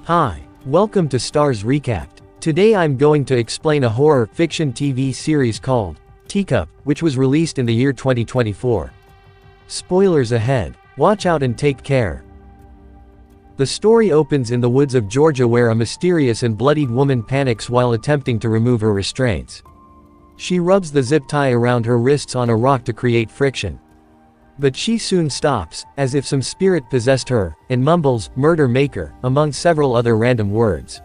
Hi, welcome to Starz Recapped. Today I'm going to explain a horror fiction TV series called Teacup, which was released in the year 2024. Spoilers ahead. Watch out and take care. The story opens in the woods of Georgia where a mysterious and bloodied woman panics while attempting to remove her restraints. She rubs the zip tie around her wrists on a rock to create friction. But she soon stops, as if some spirit possessed her, and mumbles, "Murder Maker," among several other random words.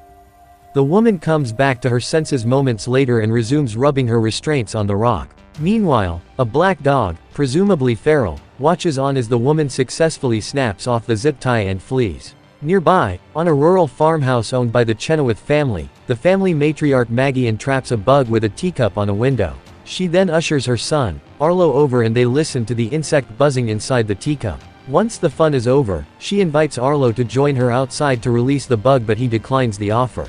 The woman comes back to her senses moments later and resumes rubbing her restraints on the rock. Meanwhile, a black dog, presumably feral, watches on as the woman successfully snaps off the zip tie and flees. Nearby, on a rural farmhouse owned by the Chenoweths family, the family matriarch Maggie entraps a bug with a teacup on a window. She then ushers her son, Arlo, over and they listen to the insect buzzing inside the teacup. Once the fun is over, she invites Arlo to join her outside to release the bug, but he declines the offer.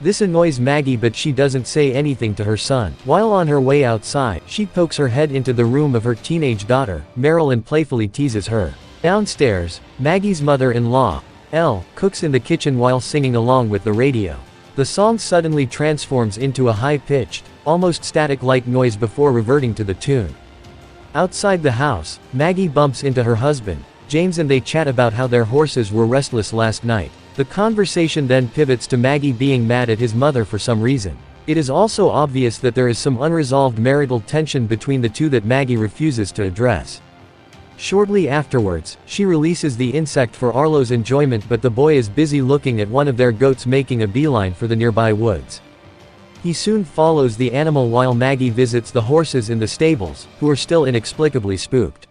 This annoys Maggie, but she doesn't say anything to her son. While on her way outside, she pokes her head into the room of her teenage daughter, Meryl, and playfully teases her. Downstairs, Maggie's mother-in-law, Elle, cooks in the kitchen while singing along with the radio. The song suddenly transforms into a high-pitched, almost static-like noise before reverting to the tune. Outside the house, Maggie bumps into her husband, James, and they chat about how their horses were restless last night. The conversation then pivots to Maggie being mad at his mother for some reason. It is also obvious that there is some unresolved marital tension between the two that Maggie refuses to address. Shortly afterwards, she releases the insect for Arlo's enjoyment, but the boy is busy looking at one of their goats making a beeline for the nearby woods. He soon follows the animal while Maggie visits the horses in the stables, who are still inexplicably spooked.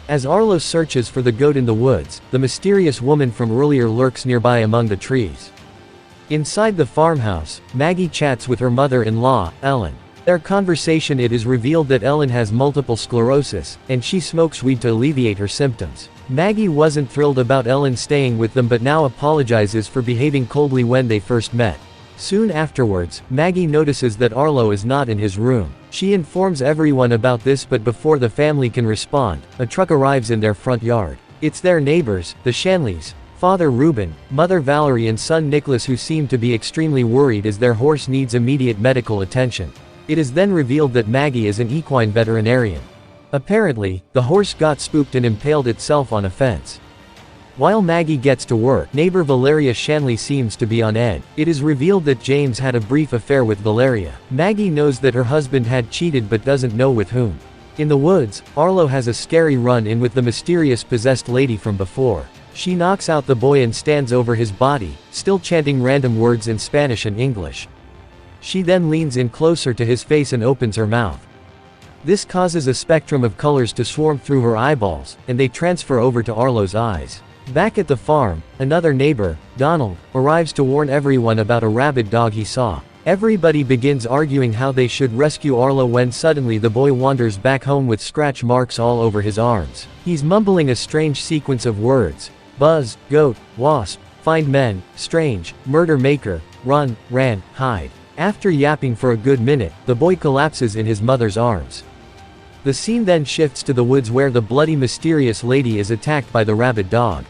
As Arlo searches for the goat in the woods, the mysterious woman from earlier lurks nearby among the trees. Inside the farmhouse, Maggie chats with her mother-in-law, Ellen. Their conversation, it is revealed that Ellen has multiple sclerosis, and she smokes weed to alleviate her symptoms. Maggie wasn't thrilled about Ellen staying with them, but now apologizes for behaving coldly when they first met. Soon afterwards, Maggie notices that Arlo is not in his room. She informs everyone about this, but before the family can respond, a truck arrives in their front yard. It's their neighbors, the Shanleys, Father Reuben, Mother Valerie, and son Nicholas, who seem to be extremely worried as their horse needs immediate medical attention. It is then revealed that Maggie is an equine veterinarian. Apparently, the horse got spooked and impaled itself on a fence. While Maggie gets to work, neighbor Valeria Shanley seems to be on edge. It is revealed that James had a brief affair with Valeria. Maggie knows that her husband had cheated but doesn't know with whom. In the woods, Arlo has a scary run-in with the mysterious possessed lady from before. She knocks out the boy and stands over his body, still chanting random words in Spanish and English. She then leans in closer to his face and opens her mouth. This causes a spectrum of colors to swarm through her eyeballs, and they transfer over to Arlo's eyes. Back at the farm, another neighbor, Donald, arrives to warn everyone about a rabid dog he saw. Everybody begins arguing how they should rescue Arlo when suddenly the boy wanders back home with scratch marks all over his arms. He's mumbling a strange sequence of words: buzz, goat, wasp, find men, strange, murder maker, run, ran, hide. After yapping for a good minute, the boy collapses in his mother's arms. The scene then shifts to the woods where the bloody mysterious lady is attacked by the rabid dog.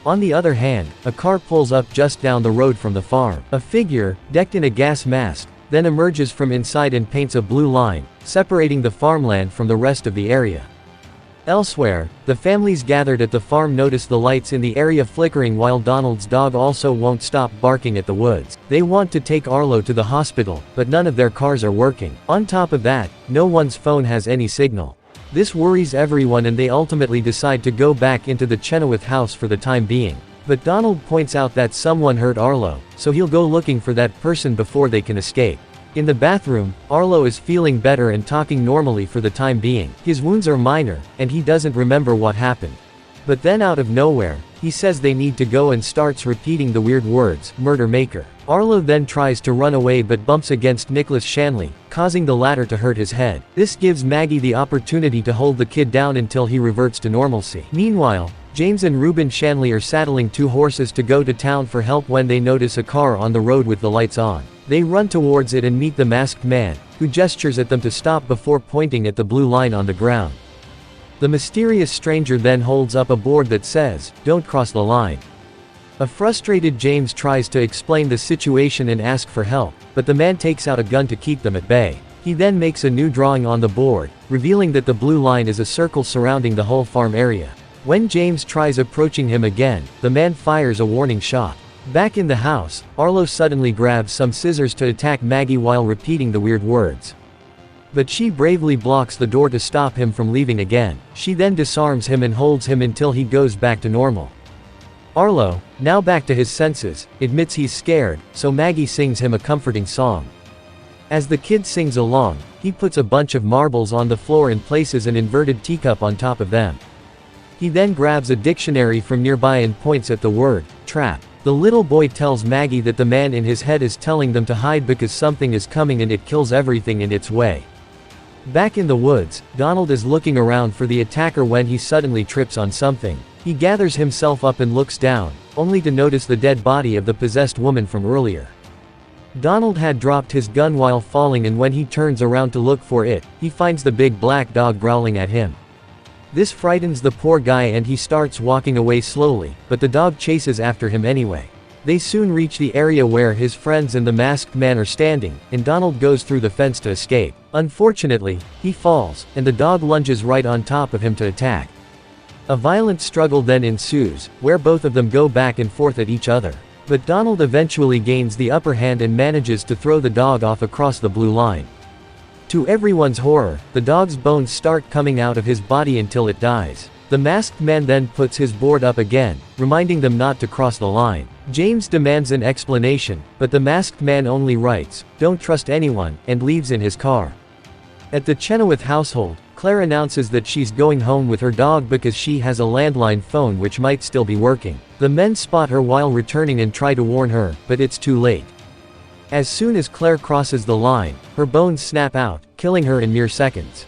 On the other hand, a car pulls up just down the road from the farm. A figure, decked in a gas mask, then emerges from inside and paints a blue line, separating the farmland from the rest of the area. Elsewhere, the families gathered at the farm notice the lights in the area flickering while Donald's dog also won't stop barking at the woods. They want to take Arlo to the hospital, but none of their cars are working. On top of that, no one's phone has any signal. This worries everyone and they ultimately decide to go back into the Chenoweth house for the time being. But Donald points out that someone hurt Arlo, so he'll go looking for that person before they can escape. In the bathroom, Arlo is feeling better and talking normally for the time being. His wounds are minor, and he doesn't remember what happened. But then out of nowhere, he says they need to go and starts repeating the weird words, murder maker. Arlo then tries to run away but bumps against Nicholas Shanley, causing the latter to hurt his head. This gives Maggie the opportunity to hold the kid down until he reverts to normalcy. Meanwhile, James and Reuben Shanley are saddling two horses to go to town for help when they notice a car on the road with the lights on. They run towards it and meet the masked man, who gestures at them to stop before pointing at the blue line on the ground. The mysterious stranger then holds up a board that says, "Don't cross the line." A frustrated James tries to explain the situation and ask for help, but the man takes out a gun to keep them at bay. He then makes a new drawing on the board, revealing that the blue line is a circle surrounding the whole farm area. When James tries approaching him again, the man fires a warning shot. Back in the house, Arlo suddenly grabs some scissors to attack Maggie while repeating the weird words. But she bravely blocks the door to stop him from leaving again. She then disarms him and holds him until he goes back to normal. Arlo, now back to his senses, admits he's scared, so Maggie sings him a comforting song. As the kid sings along, he puts a bunch of marbles on the floor and places an inverted teacup on top of them. He then grabs a dictionary from nearby and points at the word, trap. The little boy tells Maggie that the man in his head is telling them to hide because something is coming and it kills everything in its way. Back in the woods, Donald is looking around for the attacker when he suddenly trips on something. He gathers himself up and looks down, only to notice the dead body of the possessed woman from earlier. Donald had dropped his gun while falling, and when he turns around to look for it, he finds the big black dog growling at him. This frightens the poor guy and he starts walking away slowly, but the dog chases after him anyway. They soon reach the area where his friends and the masked man are standing, and Donald goes through the fence to escape. Unfortunately, he falls, and the dog lunges right on top of him to attack. A violent struggle then ensues, where both of them go back and forth at each other. But Donald eventually gains the upper hand and manages to throw the dog off across the blue line. To everyone's horror, the dog's bones start coming out of his body until it dies. The masked man then puts his board up again, reminding them not to cross the line. James demands an explanation, but the masked man only writes, "Don't trust anyone," and leaves in his car. At the Chenoweth household, Claire announces that she's going home with her dog because she has a landline phone which might still be working. The men spot her while returning and try to warn her, but it's too late. As soon as Claire crosses the line, her bones snap out, killing her in mere seconds.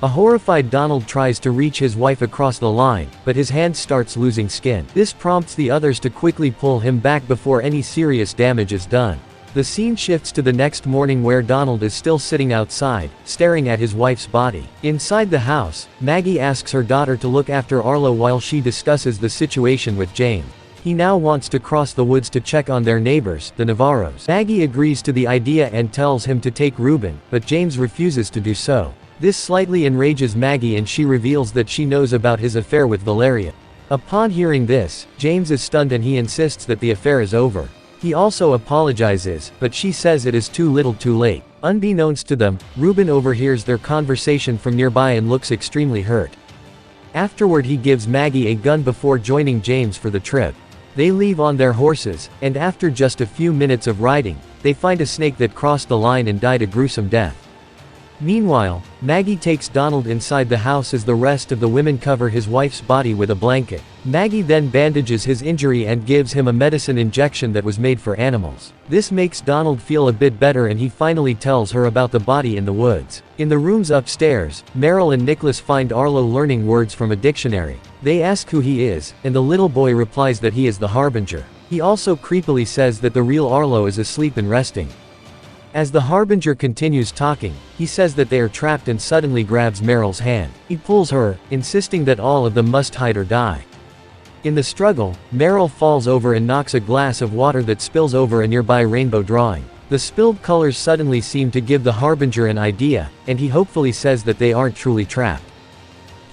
A horrified Donald tries to reach his wife across the line, but his hand starts losing skin. This prompts the others to quickly pull him back before any serious damage is done. The scene shifts to the next morning where Donald is still sitting outside, staring at his wife's body. Inside the house, Maggie asks her daughter to look after Arlo while she discusses the situation with James. He now wants to cross the woods to check on their neighbors, the Navarros. Maggie agrees to the idea and tells him to take Ruben, but James refuses to do so. This slightly enrages Maggie and she reveals that she knows about his affair with Valeria. Upon hearing this, James is stunned and he insists that the affair is over. He also apologizes, but she says it is too little too late. Unbeknownst to them, Ruben overhears their conversation from nearby and looks extremely hurt. Afterward he gives Maggie a gun before joining James for the trip. They leave on their horses, and after just a few minutes of riding, they find a snake that crossed the line and died a gruesome death. Meanwhile, Maggie takes Donald inside the house as the rest of the women cover his wife's body with a blanket. Maggie then bandages his injury and gives him a medicine injection that was made for animals. This makes Donald feel a bit better and he finally tells her about the body in the woods. In the rooms upstairs, Meryl and Nicholas find Arlo learning words from a dictionary. They ask who he is, and the little boy replies that he is the Harbinger. He also creepily says that the real Arlo is asleep and resting. As the Harbinger continues talking, he says that they are trapped and suddenly grabs Meryl's hand. He pulls her, insisting that all of them must hide or die. In the struggle, Meryl falls over and knocks a glass of water that spills over a nearby rainbow drawing. The spilled colors suddenly seem to give the Harbinger an idea, and he hopefully says that they aren't truly trapped.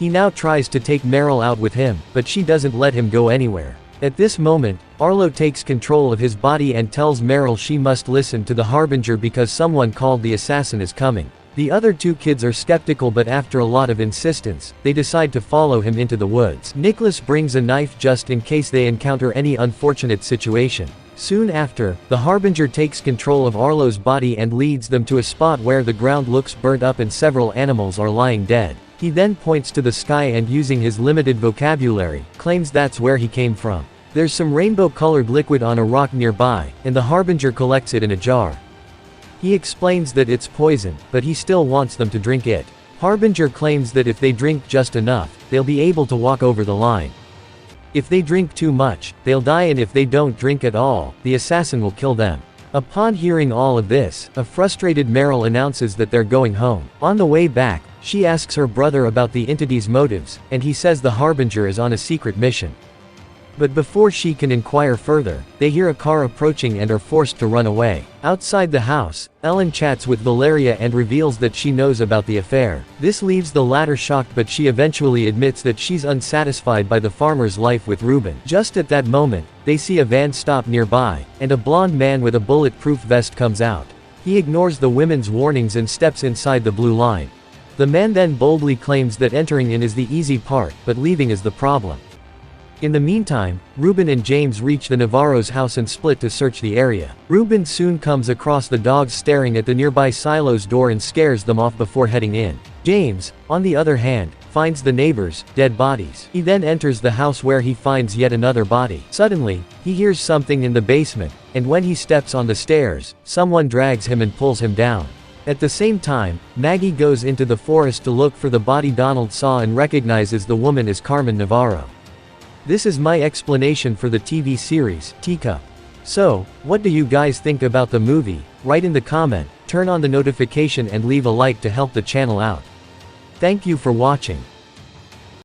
He now tries to take Meryl out with him, but she doesn't let him go anywhere. At this moment, Arlo takes control of his body and tells Meryl she must listen to the Harbinger because someone called the assassin is coming. The other two kids are skeptical, but after a lot of insistence, they decide to follow him into the woods. Nicholas brings a knife just in case they encounter any unfortunate situation. Soon after, the Harbinger takes control of Arlo's body and leads them to a spot where the ground looks burnt up and several animals are lying dead. He then points to the sky and, using his limited vocabulary, claims that's where he came from. There's some rainbow-colored liquid on a rock nearby, and the Harbinger collects it in a jar. He explains that it's poison, but he still wants them to drink it. Harbinger claims that if they drink just enough, they'll be able to walk over the line. If they drink too much, they'll die, and if they don't drink at all, the assassin will kill them. Upon hearing all of this, a frustrated Meryl announces that they're going home. On the way back, she asks her brother about the entity's motives, and he says the Harbinger is on a secret mission. But before she can inquire further, they hear a car approaching and are forced to run away. Outside the house, Ellen chats with Valeria and reveals that she knows about the affair. This leaves the latter shocked, but she eventually admits that she's unsatisfied by the farmer's life with Ruben. Just at that moment, they see a van stop nearby, and a blonde man with a bulletproof vest comes out. He ignores the women's warnings and steps inside the blue line. The man then boldly claims that entering in is the easy part, but leaving is the problem. In the meantime, Ruben and James reach the Navarro's house and split to search the area. Ruben soon comes across the dogs staring at the nearby silo's door and scares them off before heading in. James, on the other hand, finds the neighbors' dead bodies. He then enters the house where he finds yet another body. Suddenly, he hears something in the basement, and when he steps on the stairs, someone drags him and pulls him down. At the same time, Maggie goes into the forest to look for the body Donald saw and recognizes the woman as Carmen Navarro. This is my explanation for the TV series, Teacup. So, what do you guys think about the movie? Write in the comment, turn on the notification and leave a like to help the channel out. Thank you for watching.